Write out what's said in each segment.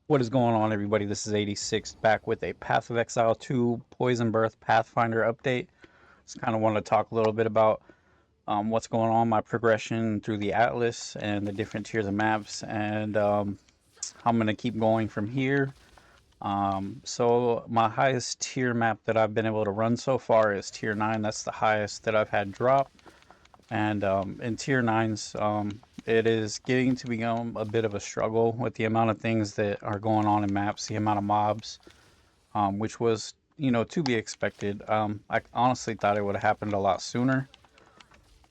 What is going on, everybody? This is 86 back with a Path of Exile 2 Poison Birth Pathfinder update. Just kind of want to talk a little bit about what's going on, my progression through the Atlas and the different tiers of maps, and how I'm going to keep going from here. So my highest tier map that I've been able to run so far is tier 9. That's the highest that I've had drop. And in tier 9s, it is getting to become a bit of a struggle with the amount of things that are going on in maps, the amount of mobs, which was, to be expected. I honestly thought it would have happened a lot sooner,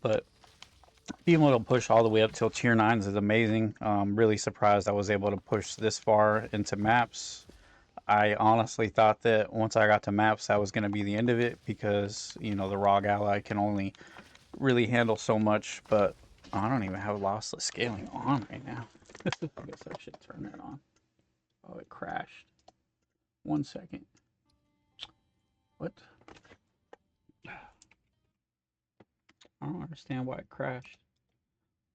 but being able to push all the way up till tier 9s is amazing. Really surprised I was able to push this far into maps. I honestly thought that once I got to maps, that was going to be the end of it because, the Rogue Ally can only really handle so much, but I don't even have lossless scaling on right now. I guess I should turn that on. Oh, it crashed. 1 second. What? I don't understand why it crashed.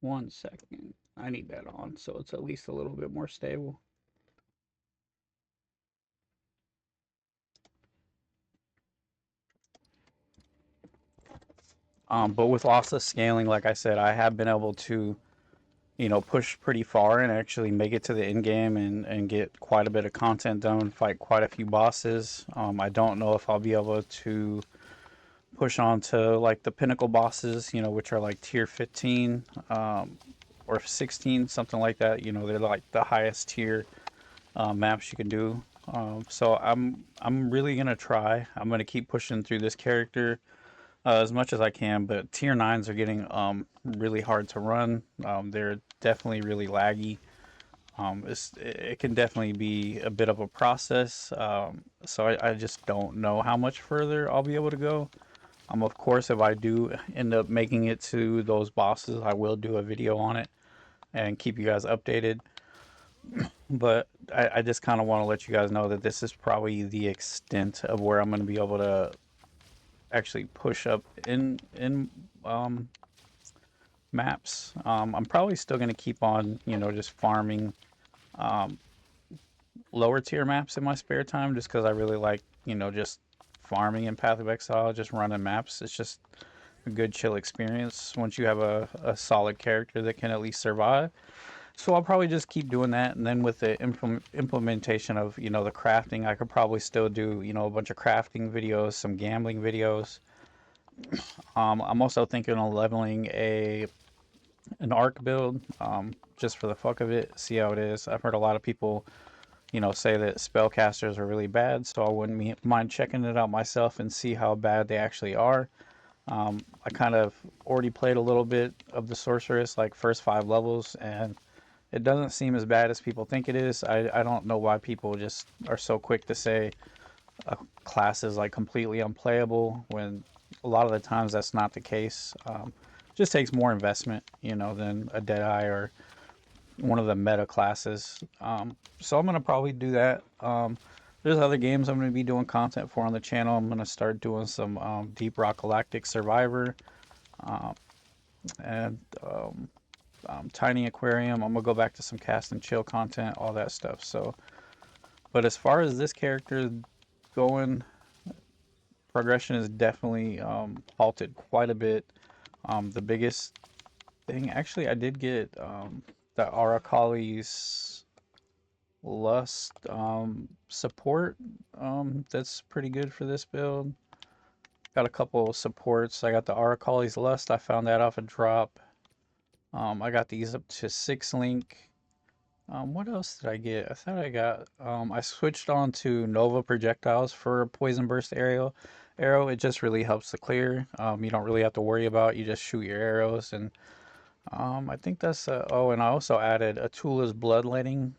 1 second. I need that on so it's at least a little bit more stable. But with lossless scaling, like I said, I have been able to, push pretty far and actually make it to the end game and get quite a bit of content done, fight quite a few bosses. I don't know if I'll be able to push on to like the pinnacle bosses, which are like tier 15 or 16, something like that. They're like the highest tier maps you can do. So I'm really gonna try. I'm gonna keep pushing through this character as much as I can. But tier 9s are getting really hard to run. They're definitely really laggy. It can definitely be a bit of a process. So I just don't know how much further I'll be able to go. Of course, if I do end up making it to those bosses, I will do a video on it and keep you guys updated. But I just kind of want to let you guys know that this is probably the extent of where I'm going to be able to actually push up in maps. I'm probably still going to keep on, just farming um, lower tier maps in my spare time, just because I really like, just farming in Path of Exile, just running maps. It's just a good chill experience once you have a solid character that can at least survive. So I'll probably just keep doing that, and then with the implementation of the crafting, I could probably still do a bunch of crafting videos, some gambling videos. I'm also thinking of leveling an arc build, just for the fuck of it, see how it is. I've heard a lot of people say that spellcasters are really bad, so I wouldn't mind checking it out myself and see how bad they actually are. I kind of already played a little bit of the sorceress, like first 5 levels, and it doesn't seem as bad as people think it is. I don't know why people just are so quick to say a class is like completely unplayable when a lot of the times that's not the case. Just takes more investment, than a Deadeye or one of the meta classes. So I'm gonna probably do that. There's other games I'm gonna be doing content for on the channel. I'm gonna start doing some Deep Rock Galactic Survivor uh, and Tiny Aquarium. I'm gonna go back to some cast and chill content, all that stuff. So, but as far as this character going, progression is definitely halted quite a bit. The biggest thing, actually, I did get the Arakali's Lust support. That's pretty good for this build. Got a couple of supports. I got the Arakali's Lust. I found that off a drop. I got these up to 6 link. What else did I get? I thought I switched on to Nova projectiles for Poison Burst arrow. It just really helps to clear. You don't really have to worry about. You just shoot your arrows, and I think that's. Oh, and I also added Atula's Bloodletting.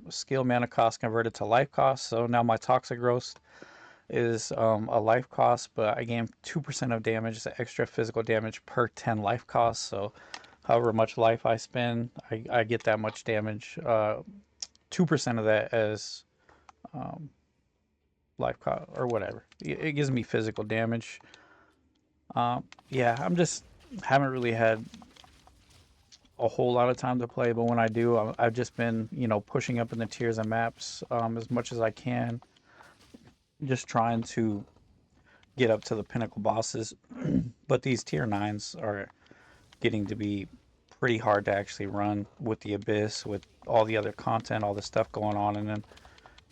Skill mana cost converted to life cost. So now my Toxic Roast is a life cost, but I gain 2% of damage, the extra physical damage per 10 life cost. So however much life I spend, I get that much damage. 2% of that as um, life cost or whatever. It gives me physical damage. Yeah, I'm just haven't really had a whole lot of time to play, but when I do, I've just been, pushing up in the tiers and maps as much as I can, just trying to get up to the pinnacle bosses. But these tier 9s are getting to be pretty hard to actually run with the Abyss, with all the other content, all the stuff going on, and then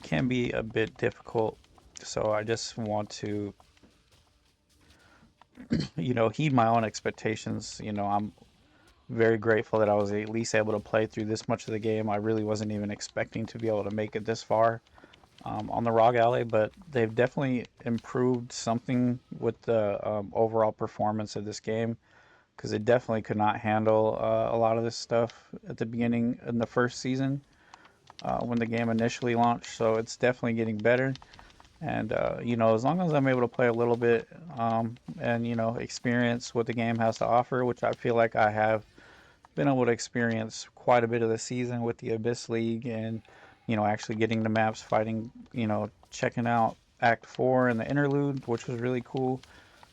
can be a bit difficult. So I just want to, heed my own expectations. I'm very grateful that I was at least able to play through this much of the game. I really wasn't even expecting to be able to make it this far on the Rogue Ally, but they've definitely improved something with the overall performance of this game, because it definitely could not handle a lot of this stuff at the beginning in the first season when the game initially launched. So it's definitely getting better. And, as long as I'm able to play a little bit and, experience what the game has to offer, which I feel like I have been able to experience quite a bit of the season with the Abyss League and, actually getting the maps, fighting, checking out Act 4 and the interlude, which was really cool.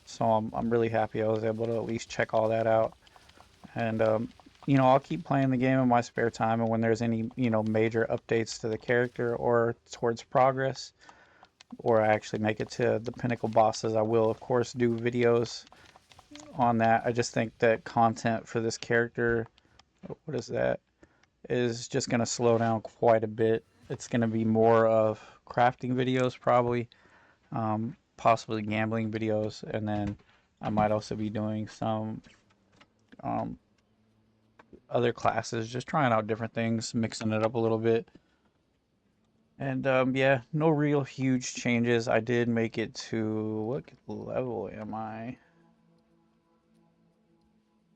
So I'm really happy I was able to at least check all that out. And, I'll keep playing the game in my spare time. And when there's any, major updates to the character or towards progress, or I actually make it to the pinnacle bosses, I will, of course, do videos on that. I just think that content for this character, what is that, is just going to slow down quite a bit. It's going to be more of crafting videos, probably, possibly gambling videos, and then I might also be doing some um, other classes, just trying out different things, mixing it up a little bit. And yeah, no real huge changes. I did make it to, what level am I?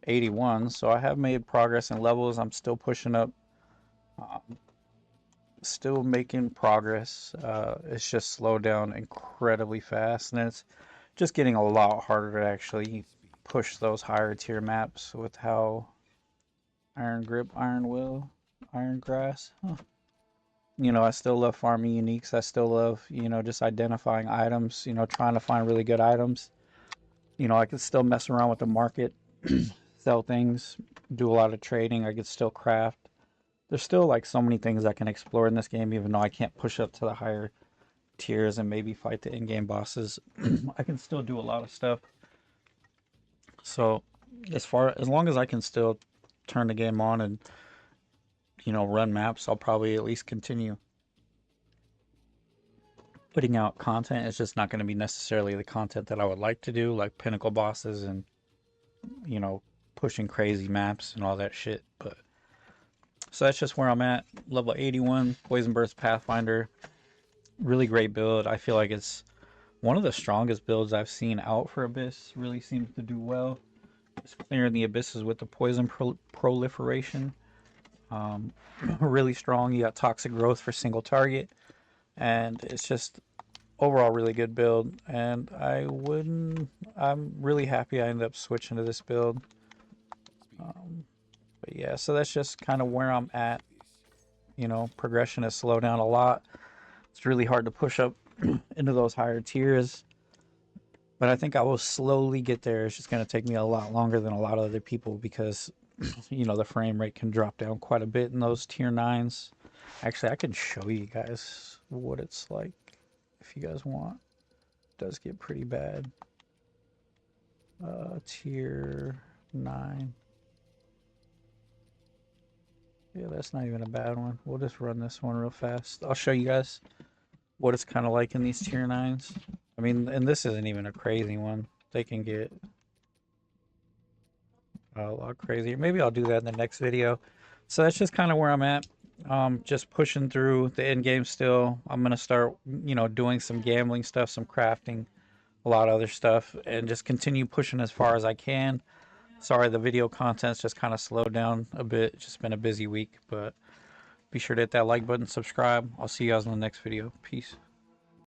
81. So I have made progress in levels. I'm still pushing up, um, still making progress. It's just slowed down incredibly fast, and it's just getting a lot harder to actually push those higher tier maps with how Iron Grip, Iron Will, Iron Grass. Huh. I still love farming uniques. I still love, just identifying items, trying to find really good items. I could still mess around with the market, sell things, do a lot of trading. I could still craft. There's still like so many things I can explore in this game, even though I can't push up to the higher tiers and maybe fight the in-game bosses. I can still do a lot of stuff. So as long as I can still turn the game on and run maps, I'll probably at least continue putting out content. It's just not going to be necessarily the content that I would like to do, like pinnacle bosses and you know pushing crazy maps and all that shit. But so that's just where I'm at. Level 81, Poison Burst Pathfinder. Really great build. I feel like it's one of the strongest builds I've seen out for Abyss. Really seems to do well. Just clearing the abysses with the poison proliferation. Um, really strong. You got toxic growth for single target, and it's just overall really good build. And I'm really happy I ended up switching to this build. But yeah, so that's just kind of where I'm at. Progression has slowed down a lot. It's really hard to push up into those higher tiers, but I think I will slowly get there. It's just going to take me a lot longer than a lot of other people because the frame rate can drop down quite a bit in those tier 9s. Actually, I can show you guys what it's like if you guys want. It does get pretty bad. Tier 9. Yeah, that's not even a bad one. We'll just run this one real fast. I'll show you guys what it's kind of like in these tier 9s. I mean, and this isn't even a crazy one. They can get a lot crazier. Maybe I'll do that in the next video. So that's just kind of where I'm at. Just pushing through the end game still. I'm going to start, doing some gambling stuff, some crafting, a lot of other stuff, and just continue pushing as far as I can. Sorry, the video content's just kind of slowed down a bit. It's just been a busy week, but be sure to hit that like button, subscribe. I'll see you guys in the next video. Peace.